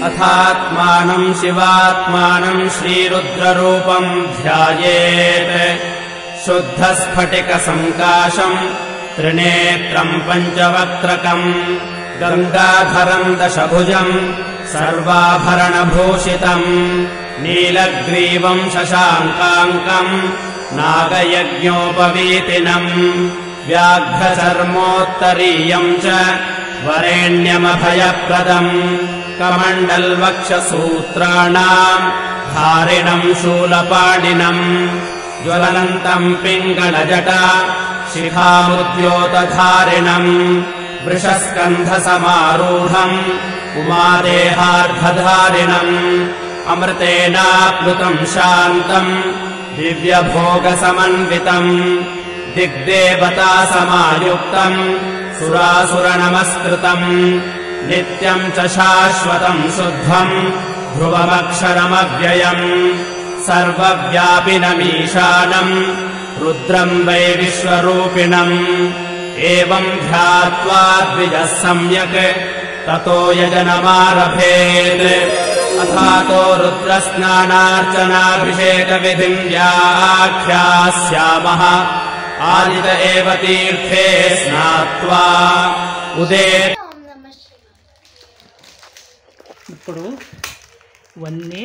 अथात्मानं शिवात्मानं श्रीरुद्ररूपं ध्यायेत् शुद्धस्फटिकसङ्काशं त्रिनेत्रं पञ्चवक्त्रकं गङ्गाधरं दशभुजं सर्वाभरणभूषितं नीलग्रीवं शशाङ्काङ्कं नागयज्ञोपवीतिनं व्याघ्रचर्मोत्तरीयं च वरेण्यमभयप्रदं कमण्डलवक्षसूत्राणां धारिणं शूलपाणिनं ज्वलन्तं पिङ्गलजटा शिखामुद्योतधारिणं वृषस्कन्धसमारूढम् उमादेहार्धधारिणम् अमृतेनाप्लुतं शान्तं दिव्यभोगसमन्वितं दिग्देवतासमायुक्तं सुरासुरनमस्कृतं नित्यं च शाश्वतं शुद्धं ध्रुवमक्षरमव्ययम् सर्वव्यापिनमीशानं रुद्रं वै विश्वरूपिणम् एवं ध्यात्वा द्विजः सम्यक् ततो यजनमारभेत् अथातो रुद्रस्नानार्चनाभिषेकविधिं व्याख्यास्यामः आदित एव तीर्थे स्नात्वा उदे ఇప్పుడు ఇవన్నీ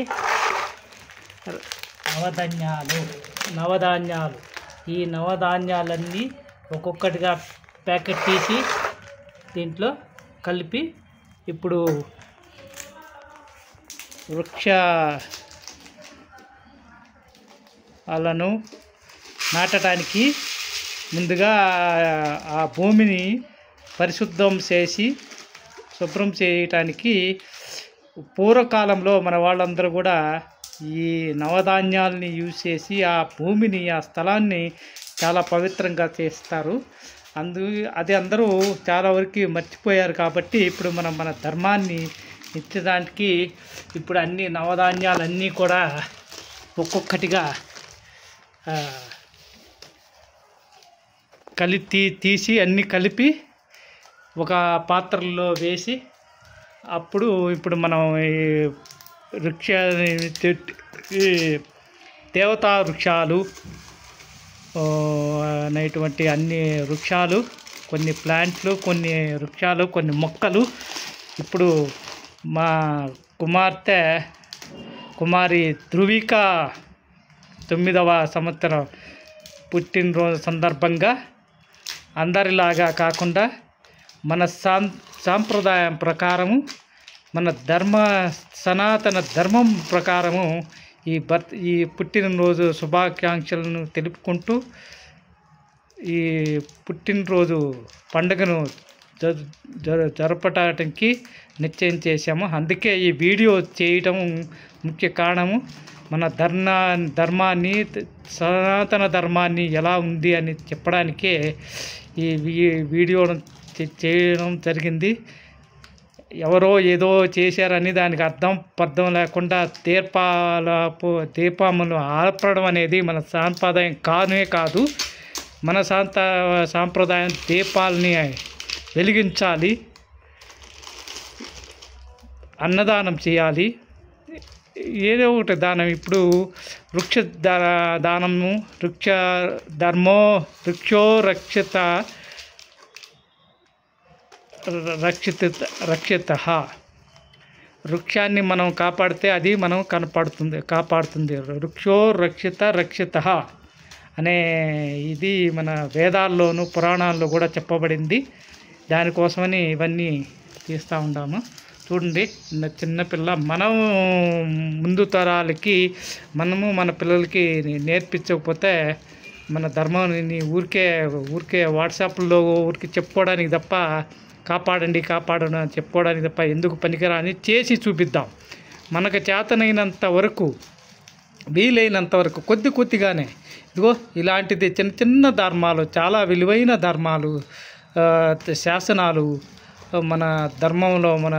నవధాన్యాలు ఈ నవధాన్యాలన్నీ ఒక్కొక్కటిగా ప్యాకెట్ తీసి దీంట్లో కలిపి ఇప్పుడు వృక్షాలను నాటడానికి ముందుగా ఆ భూమిని పరిశుద్ధం చేసి శుభ్రం చేయటానికి పూర్వకాలంలో మన వాళ్ళందరూ కూడా ఈ నవధాన్యాలని యూజ్ చేసి ఆ భూమిని ఆ స్థలాన్ని చాలా పవిత్రంగా చేస్తారు. అది అందరూ చాలా వరకు మర్చిపోయారు. కాబట్టి ఇప్పుడు మన ధర్మాన్ని ఇచ్చడానికి ఇప్పుడు అన్ని నవధాన్యాలన్నీ కూడా ఒక్కొక్కటిగా తీసి అన్నీ కలిపి ఒక పాత్రలో వేసి అప్పుడు ఇప్పుడు మనం దేవతా వృక్షాలు అనేటువంటి అన్ని వృక్షాలు, కొన్ని ప్లాంట్లు, కొన్ని వృక్షాలు, కొన్ని మొక్కలు ఇప్పుడు మా కుమారి ధృవిక 9వ సంవత్సరం పుట్టినరోజు సందర్భంగా అందరిలాగా కాకుండా మన సాంప్రదాయం ప్రకారము, మన సనాతన ధర్మం ప్రకారము ఈ పుట్టినరోజు శుభాకాంక్షలను తెలుపుకుంటూ ఈ పుట్టినరోజు పండుగను జరపటానికి నిశ్చయం చేశాము. అందుకే ఈ వీడియో చేయటం ముఖ్య కారణము మన ధర్మాన్ని, సనాతన ధర్మాన్ని ఎలా ఉంది అని చెప్పడానికే ఈ వీడియోను చేయడం జరిగింది. ఎవరో ఏదో చేశారని దానికి పర్థం లేకుండా దీపములు ఆర్పడం అనేది మన సాంప్రదాయం కాదు. మన సాంప్రదాయం దీపాలని వెలిగించాలి, అన్నదానం చేయాలి, ఏదో ఒకటి దానం. ఇప్పుడు వృక్ష దానము, వృక్షో రక్షిత వృక్షాన్ని మనం కాపాడితే అది మనం కాపాడుతుంది. వృక్షో రక్షిత అనే ఇది మన వేదాల్లోనూ పురాణాల్లో కూడా చెప్పబడింది. దానికోసమని ఇవన్నీ తీస్తూ ఉంటాము. చూడండి, చిన్నపిల్ల మనం ముందు తరాలకి మనము మన పిల్లలకి నేర్పించకపోతే మన ధర్మాన్ని ఊరికే వాట్సాప్లో ఊరికి చెప్పుకోవడానికి తప్ప కాపాడండి అని చెప్పుకోవడానికి తప్ప ఎందుకు పనికిరాని చేసి చూపిద్దాం. మనకు చేతనైనంత వరకు, వీలైనంత వరకు కొద్దిగానే ఇదిగో ఇలాంటిది చిన్న ధర్మాలు, చాలా విలువైన ధర్మాలు, శాసనాలు మన ధర్మంలో, మన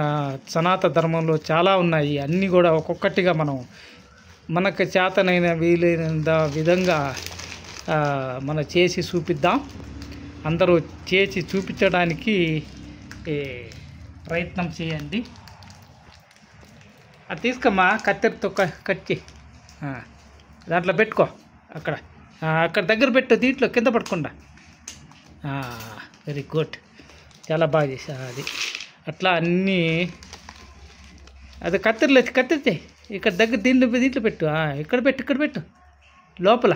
సనాతన ధర్మంలో చాలా ఉన్నాయి. అన్నీ కూడా ఒక్కొక్కటిగా మనకు చేతనైన వీలైన విధంగా మనం చేసి చూపిద్దాం. అందరూ చేసి చూపించడానికి ప్రయత్నం చేయండి. అది తీసుకోమ్మా, కత్తెరతో కట్ చేయి, దాంట్లో పెట్టుకో, అక్కడ దగ్గర పెట్టు, దీంట్లో కింద పడకుండా. వెరీ గుడ్, చాలా బాగా చేసా. అది అట్లా అన్నీ అది కత్తిరితే ఇక్కడ దగ్గర దీంట్లో పెట్టు, ఇక్కడ పెట్టు లోపల,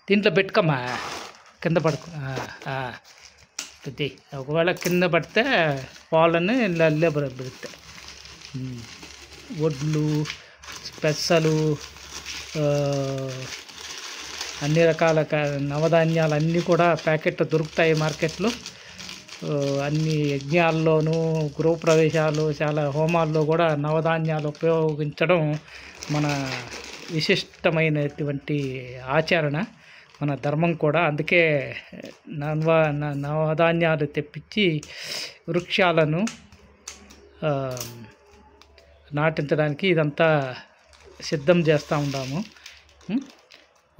దీంట్లో పెట్టుకోమ్మా, కింద పడుకో. ఒకవేళ కింద పడితే పాలని లేబర్ పెడతాయి. వడ్లు, పెసలు, అన్ని రకాల నవధాన్యాలు అన్నీ కూడా ప్యాకెట్లు దొరుకుతాయి మార్కెట్లో. అన్ని యజ్ఞాల్లోనూ, గృహప్రవేశాలు, చాలా హోమాల్లో కూడా నవధాన్యాలు ఉపయోగించడం మన విశిష్టమైనటువంటి ఆచరణ, మన ధర్మం కూడా. అందుకే నవధాన్యాలు తెప్పించి వృక్షాలను నాటించడానికి ఇదంతా సిద్ధం చేస్తూ ఉంటాము.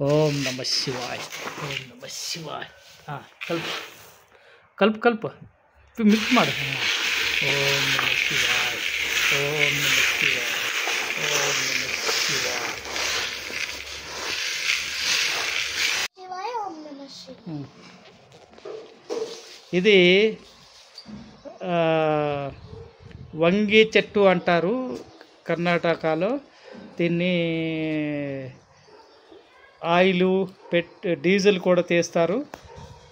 ఓం నమ శివాయ, ఓం నమ శివాయ. కలుపు మిక్స్ మాడు. ఓం నమ శివాయ, ఓం నమ శివాయ, ఓం నమ శివాయ. ఇది వంగి చెట్టు అంటారు కర్ణాటకలో. దీన్ని ఆయిలు డీజిల్ కూడా తీస్తారు.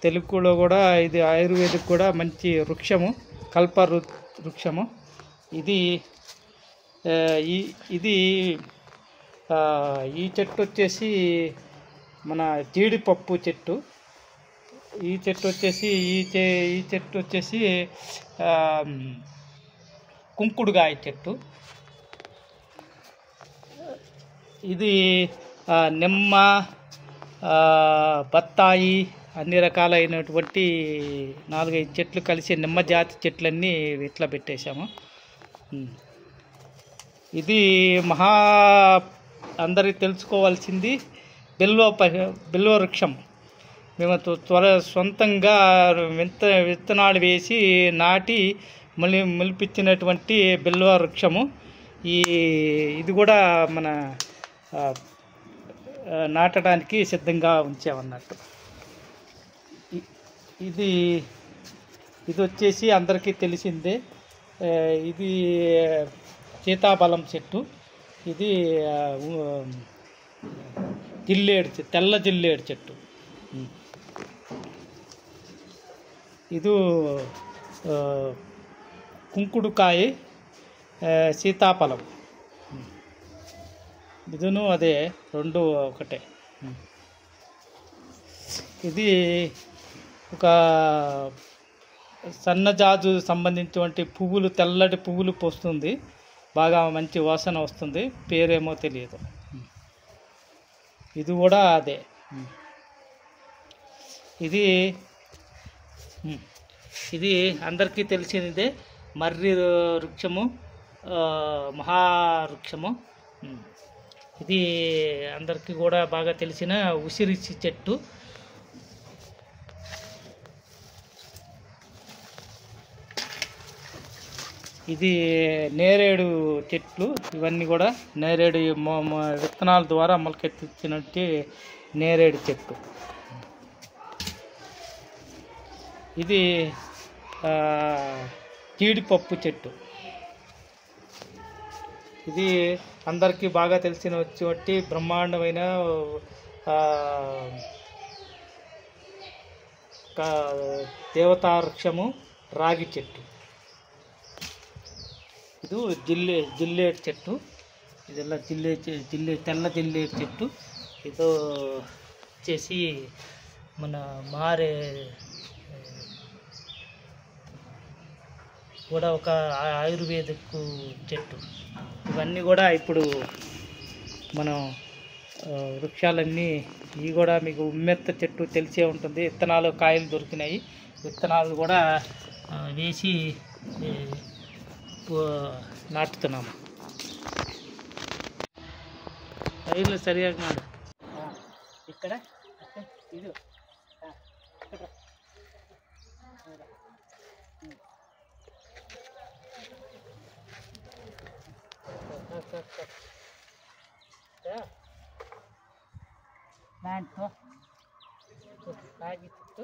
తెలుగులో కూడా ఇది ఆయుర్వేదిక్ కూడా మంచి వృక్షము, కల్ప వృక్షము. ఇది ఈ చెట్టు వచ్చేసి మన జీడిపప్పు చెట్టు. ఈ చెట్టు వచ్చేసి కుంకుడుగాయ చెట్టు. ఇది నిమ్మ, బత్తాయి, అన్ని రకాలైనటువంటి 4-5 చెట్లు కలిసి నిమ్మ జాతి చెట్లన్నీ ఇట్లా పెట్టేశాము. ఇది అందరికి తెలుసుకోవాల్సింది బిల్వ వృక్షం. మేము సొంతంగా విత్తనాలు వేసి నాటి మొలిపించినటువంటి బిల్వ వృక్షము. ఇది కూడా మన నాటడానికి సిద్ధంగా ఉంచామన్నట్టు. ఇది వచ్చేసి అందరికీ తెలిసిందే. ఇది సీతాఫలం చెట్టు. ఇది తెల్ల జిల్లేడు చెట్టు. ఇది కుంకుడుకాయ, సీతాఫలం. ఇదును అదే, రెండు ఒకటే. ఇది ఒక సన్నజాజు సంబంధించినటువంటి పువ్వులు, తెల్లటి పువ్వులు పోస్తుంది, బాగా మంచి వాసన వస్తుంది. పేరేమో తెలియదు. ఇది కూడా అదే. ఇది అందరికీ తెలిసినదే, మర్రి వృక్షము, మహావృక్షము. ఇది అందరికీ కూడా బాగా తెలిసిన ఉసిరి చెట్టు. ఇది నేరేడు చెట్లు. ఇవన్నీ కూడా నేరేడు విత్తనాల ద్వారా మొలకెత్తించినట్టు నేరేడు చెట్టు. ఇది జీడిపప్పు చెట్టు. ఇది అందరికీ బాగా తెలిసినటువంటి బ్రహ్మాండమైన దేవతా వృక్షము, రాగి చెట్టు. ఇది జిల్లేడు చెట్టు. ఇదెల్లా తెల్ల జిల్లేడు చెట్టు. ఇది వచ్చేసి మన మారే కూడా ఒక ఆయుర్వేదిక్ చెట్టు. ఇవన్నీ కూడా ఇప్పుడు మనం వృక్షాలన్నీ. ఇవి కూడా మీకు ఉమ్మెత్త చెట్టు తెలిసే ఉంటుంది. విత్తనాలు, కాయలు దొరికినాయి. విత్తనాలు కూడా వేసి నాటుతున్నాము. రైలు సరిగా నాడు. ఇక్కడ ఇది దాంట్లో రాగి చెట్టు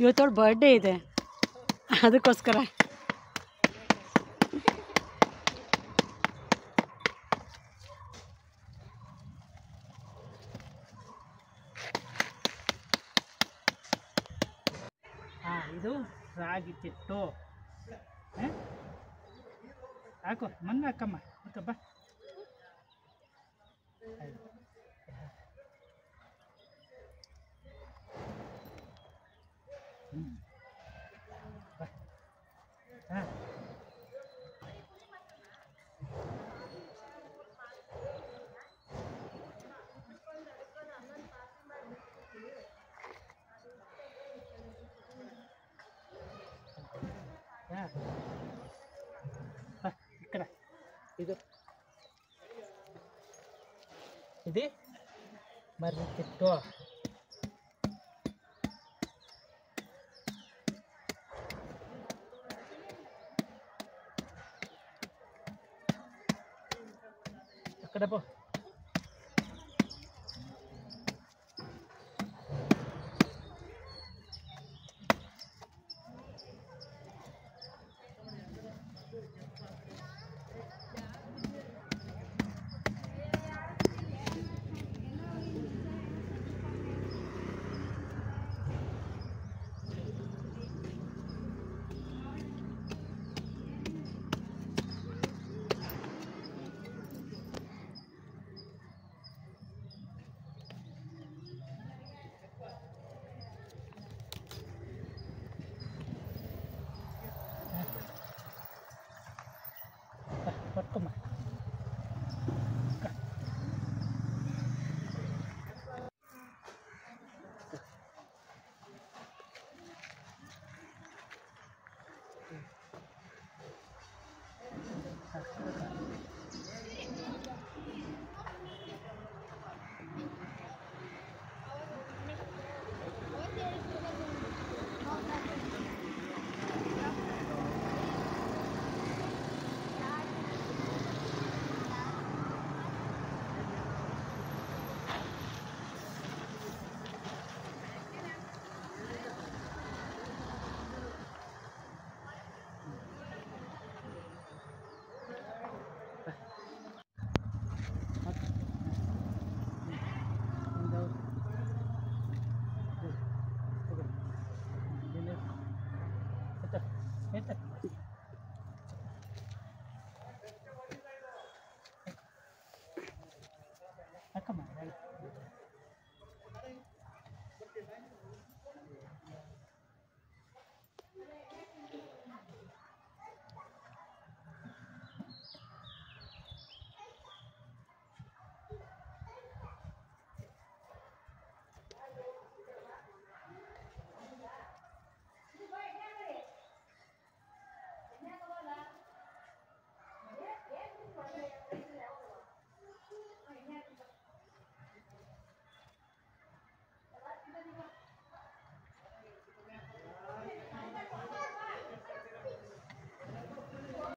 ಇವತ್ತು ಬರ್ಡೇ ಇದೆ ಅದಕ್ಕೋಸ್ಕರ ಇದು ರಾಗಿ ಚೆಟ್ಟು ಹಾಕು ಮಣ್ಣು ಹಾಕಮ್ಮ ಬಾ ಹಾಂ ఇక్కడ ఇది మర్రి చెట్టు అక్కడ పో పట్టుకోమ్మా అక్కమ్మ